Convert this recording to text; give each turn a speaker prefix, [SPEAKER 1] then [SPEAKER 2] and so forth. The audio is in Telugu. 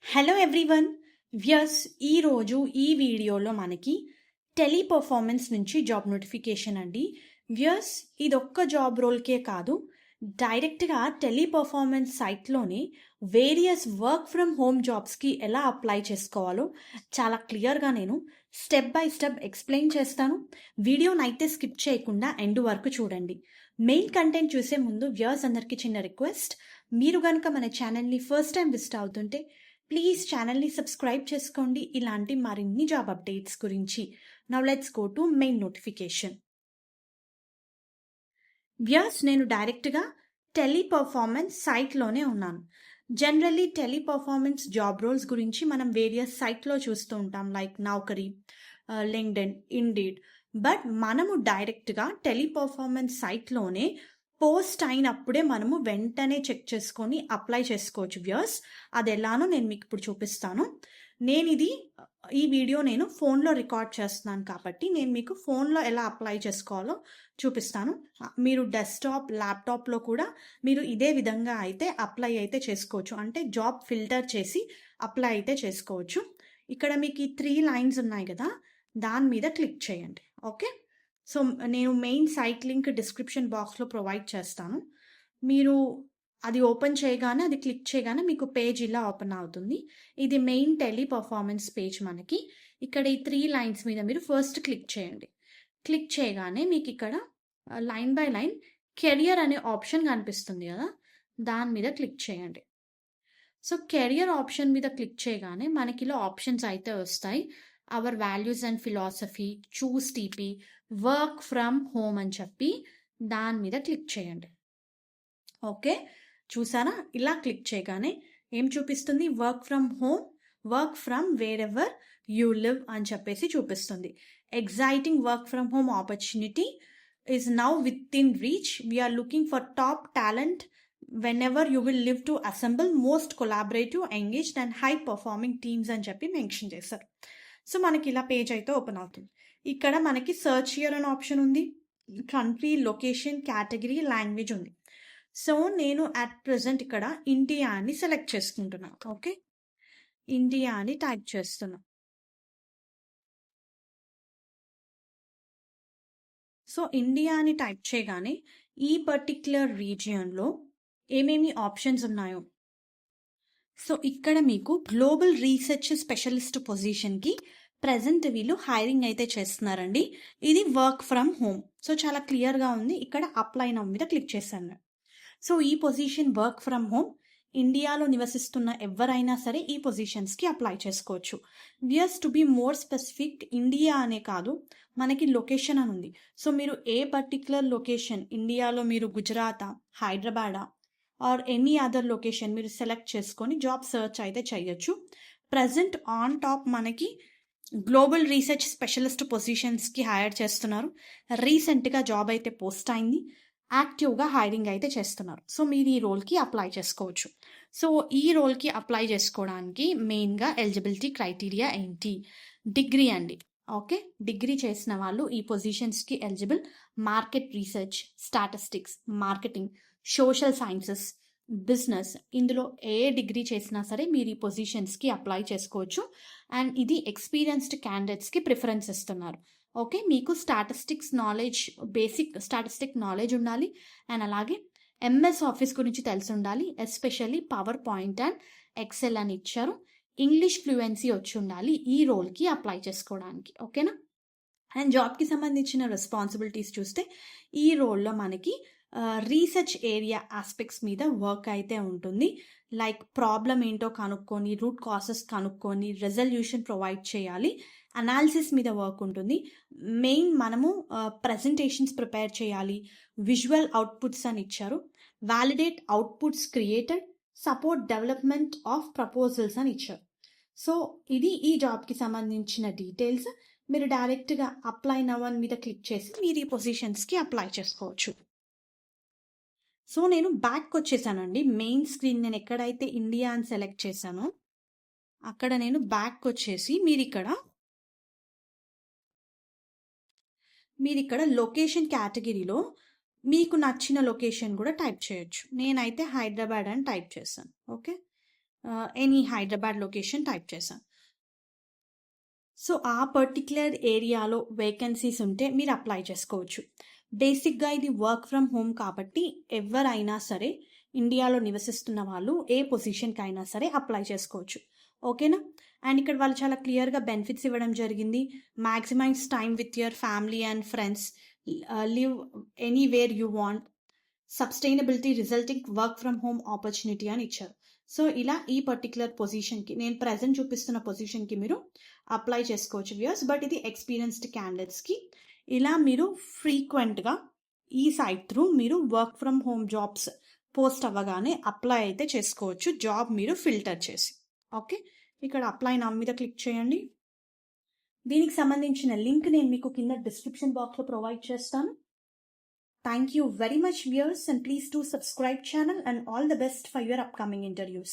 [SPEAKER 1] Hello everyone. వ్యూయర్స్, ఈరోజు ఈ వీడియోలో మనకి టెలిపర్ఫార్మెన్స్ నుంచి జాబ్ నోటిఫికేషన్ అండి. వ్యూయర్స్, ఇదొక్క జాబ్ రోల్కే కాదు, డైరెక్ట్గా Teleperformance సైట్లోనే various work from home జాబ్స్కి ఎలా అప్లై చేసుకోవాలో చాలా క్లియర్గా నేను స్టెప్ బై స్టెప్ ఎక్స్ప్లెయిన్ చేస్తాను. వీడియోనైతే స్కిప్ చేయకుండా ఎండ్ వరకు చూడండి. మెయిన్ కంటెంట్ చూసే ముందు వ్యూయర్స్ అందరికీ చిన్న రిక్వెస్ట్, మీరు కనుక మన ఛానల్ని ఫస్ట్ టైం విజిట్ అవుతుంటే ప్లీజ్ ఛానల్ని సబ్స్క్రైబ్ చేసుకోండి ఇలాంటి మరిన్ని జాబ్ అప్డేట్స్ గురించి. Now let's go to main notification. Viewers, నేను డైరెక్ట్గా టెలిపర్ఫార్మెన్స్ సైట్లోనే ఉన్నాను. జనరల్లీ టెలిపర్ఫార్మెన్స్ జాబ్ రోల్స్ గురించి మనం వేరియస్ సైట్లో చూస్తూ ఉంటాం, like Naukri, LinkedIn, indeed. But మనము డైరెక్ట్గా టెలిపర్ఫార్మెన్స్ సైట్లోనే పోస్ట్ అయినప్పుడే మనము వెంటనే చెక్ చేసుకొని అప్లై చేసుకోవచ్చు వ్యూయర్స్. అది ఎలానో నేను మీకు ఇప్పుడు చూపిస్తాను. ఈ వీడియో నేను ఫోన్లో రికార్డ్ చేస్తున్నాను కాబట్టి నేను మీకు ఫోన్లో ఎలా అప్లై చేసుకోవాలో చూపిస్తాను. మీరు డెస్క్టాప్, ల్యాప్టాప్లో కూడా మీరు ఇదే విధంగా అయితే అప్లై అయితే చేసుకోవచ్చు, అంటే జాబ్ ఫిల్టర్ చేసి అప్లై అయితే చేసుకోవచ్చు. ఇక్కడ మీకు ఈ 3 లైన్స్ ఉన్నాయి కదా, దాని మీద క్లిక్ చేయండి. ఓకే, సో నేను మెయిన్ సైట్ లింక్ డిస్క్రిప్షన్ బాక్స్లో ప్రొవైడ్ చేస్తాను. మీరు అది ఓపెన్ చేయగానే, అది క్లిక్ చేయగానే మీకు పేజ్ ఇలా ఓపెన్ అవుతుంది. ఇది మెయిన్ టెలిపర్ఫార్మెన్స్ పేజ్. మనకి ఇక్కడ ఈ 3 లైన్స్ మీద మీరు ఫస్ట్ క్లిక్ చేయండి. క్లిక్ చేయగానే మీకు ఇక్కడ లైన్ బై లైన్ కెరియర్ అనే ఆప్షన్ కనిపిస్తుంది కదా, దాని మీద క్లిక్ చేయండి. సో కెరియర్ ఆప్షన్ మీద క్లిక్ చేయగానే మనకి ఇలా ఆప్షన్స్ అయితే వస్తాయి. Our values and philosophy, choose TP, work from home అని చెప్పి దాని మీద క్లిక్ చేయండి. ఓకే, చూసారా? ఇలా క్లిక్ చేయగానే ఏం చూపిస్తుంది? Work from home, work from wherever you live అని చెప్పేసి చూపిస్తుంది. Exciting work from home opportunity is now within reach. We're looking for top talent whenever you will live to assemble most collaborative, engaged and high performing teams అని చెప్పి మెన్షన్ చేశారు. సో మనకి ఇలా పేజ్ అయితే ఓపెన్ అవుతుంది. ఇక్కడ మనకి సర్చ్ హియర్ అనే ఆప్షన్ ఉంది, కంట్రీ, లొకేషన్, కేటగిరీ, లాంగ్వేజ్ ఉంది. సో నేను అట్ ప్రెసెంట్ ఇక్కడ ఇండియా అని సెలెక్ట్ చేసుకుంటున్నాను. ఓకే, ఇండియా అని టైప్ చేస్తున్నా. సో ఇండియా అని టైప్ చేయగానే ఈ పర్టిక్యులర్ రీజియన్లో ఏమేమి ఆప్షన్స్ ఉన్నాయో, సో ఇక్కడ మీకు గ్లోబల్ రీసెర్చ్ స్పెషలిస్ట్ పొజిషన్కి ప్రజెంట్ వీళ్ళు హైరింగ్ అయితే చేస్తున్నారండి. ఇది వర్క్ ఫ్రమ్ హోమ్. సో చాలా క్లియర్గా ఉంది. ఇక్కడ అప్లై నౌ మీద క్లిక్ చేశాను. సో ఈ పొజిషన్ వర్క్ ఫ్రమ్ హోమ్, ఇండియాలో నివసిస్తున్న ఎవరైనా సరే ఈ పొజిషన్స్కి అప్లై చేసుకోవచ్చు. Weirs to be more specific, India అనే కాదు, మనకి లొకేషన్ అని ఉంది. సో మీరు ఏ పర్టిక్యులర్ లొకేషన్, ఇండియాలో మీరు గుజరాతా, హైదరాబాదా ఆర్ ఎనీ అదర్ లొకేషన్ మీరు సెలెక్ట్ చేసుకొని జాబ్ సర్చ్ అయితే చేయొచ్చు. ప్రజెంట్ ఆన్ టాప్ మనకి గ్లోబల్ రీసెర్చ్ స్పెషలిస్ట్ పొజిషన్స్కి హైర్ చేస్తున్నారు. రీసెంట్గా జాబ్ అయితే పోస్ట్ అయింది, యాక్టివ్గా హైరింగ్ అయితే చేస్తున్నారు. సో మీరు ఈ రోల్కి అప్లై చేసుకోవచ్చు. సో ఈ రోల్కి అప్లై చేసుకోవడానికి మెయిన్గా ఎలిజిబిలిటీ క్రైటీరియా ఏంటి? డిగ్రీ అండి. ఓకే, డిగ్రీ చేసిన వాళ్ళు ఈ పొజిషన్స్కి eligible. Market research, statistics, marketing, social sciences, business, ఇందులో ఏ డిగ్రీ చేసినా సరే మీరు ఈ పొజిషన్స్కి అప్లై చేసుకోవచ్చు. అండ్ ఇది ఎక్స్పీరియన్స్డ్ క్యాండిడేట్స్కి ప్రిఫరెన్స్ ఇస్తున్నారు. ఓకే, మీకు statistics knowledge, basic statistic knowledge ఉండాలి. అండ్ అలాగే ఎంఎస్ ఆఫీస్ గురించి తెలిసి ఉండాలి, especially PowerPoint and excel అని ఇచ్చారు. ఇంగ్లీష్ ఫ్లూయెన్సీ వచ్చి ఉండాలి ఈ రోల్కి అప్లై చేసుకోవడానికి. ఓకేనా? అండ్ జాబ్కి సంబంధించిన రెస్పాన్సిబిలిటీస్ చూస్తే ఈ రోల్లో మనకి రీసెర్చ్ ఏరియా ఆస్పెక్ట్స్ మీద వర్క్ అయితే ఉంటుంది. లైక్ ప్రాబ్లం ఏంటో కనుక్కొని, రూట్ కాసెస్ కనుక్కొని రెజల్యూషన్ ప్రొవైడ్ చేయాలి. అనాలిసిస్ మీద వర్క్ ఉంటుంది. మెయిన్ మనము ప్రజెంటేషన్స్ ప్రిపేర్ చేయాలి. విజువల్ అవుట్పుట్స్ అని ఇచ్చారు. Validate outputs created, support development of proposals అని ఇచ్చారు. సో ఇది ఈ జాబ్కి సంబంధించిన డీటెయిల్స్. మీరు డైరెక్ట్గా అప్లై నవ్ అని మీద క్లిక్ చేసి మీరు ఈ పొజిషన్స్కి అప్లై చేసుకోవచ్చు. సో నేను బ్యాక్ వచ్చేసానండి. మెయిన్ స్క్రీన్ నేను ఎక్కడైతే ఇండియా అని సెలెక్ట్ చేశానో అక్కడ నేను బ్యాక్ వచ్చేసి మీరు ఇక్కడ లొకేషన్ కేటగిరీలో మీకు నచ్చిన లొకేషన్ కూడా టైప్ చేయొచ్చు. నేనైతే హైదరాబాద్ అని టైప్ చేశాను. Okay, any Hyderabad location type చేశాను. సో ఆ పర్టిక్యులర్ ఏరియాలో వేకెన్సీస్ ఉంటే మీరు అప్లై చేసుకోవచ్చు. బేసిక్గా ఇది వర్క్ ఫ్రమ్ హోమ్ కాబట్టి ఎవరైనా సరే ఇండియాలో నివసిస్తున్న వాళ్ళు ఏ పొజిషన్కి అయినా సరే అప్లై చేసుకోవచ్చు. ఓకేనా? అండ్ ఇక్కడ వాళ్ళు చాలా క్లియర్గా బెనిఫిట్స్ ఇవ్వడం జరిగింది. Maximize time with your family and friends, live anywhere you want, sustainability resulting work from home opportunity అని ఇచ్చారు. సో ఇలా ఈ పర్టిక్యులర్ పొజిషన్కి, నేను ప్రజెంట్ చూపిస్తున్న పొజిషన్కి మీరు అప్లై చేసుకోవచ్చు వ్యూయర్స్. బట్ ఇది ఎక్స్పీరియన్స్డ్ క్యాండిడేట్స్కి. ఇలా మీరు ఫ్రీక్వెంట్గా ఈ సైట్ త్రూ మీరు work from home jobs post అవ్వగానే అప్లై అయితే చేసుకోవచ్చు, జాబ్ మీరు ఫిల్టర్ చేసి. ఓకే, ఇక్కడ అప్లై నా మీద క్లిక్ చేయండి. దీనికి సంబంధించిన లింక్ నేను మీకు కింద డిస్క్రిప్షన్ బాక్స్లో ప్రొవైడ్ చేస్తాను. Thank you very much viewers, and please do subscribe channel, and all the best for your upcoming interviews.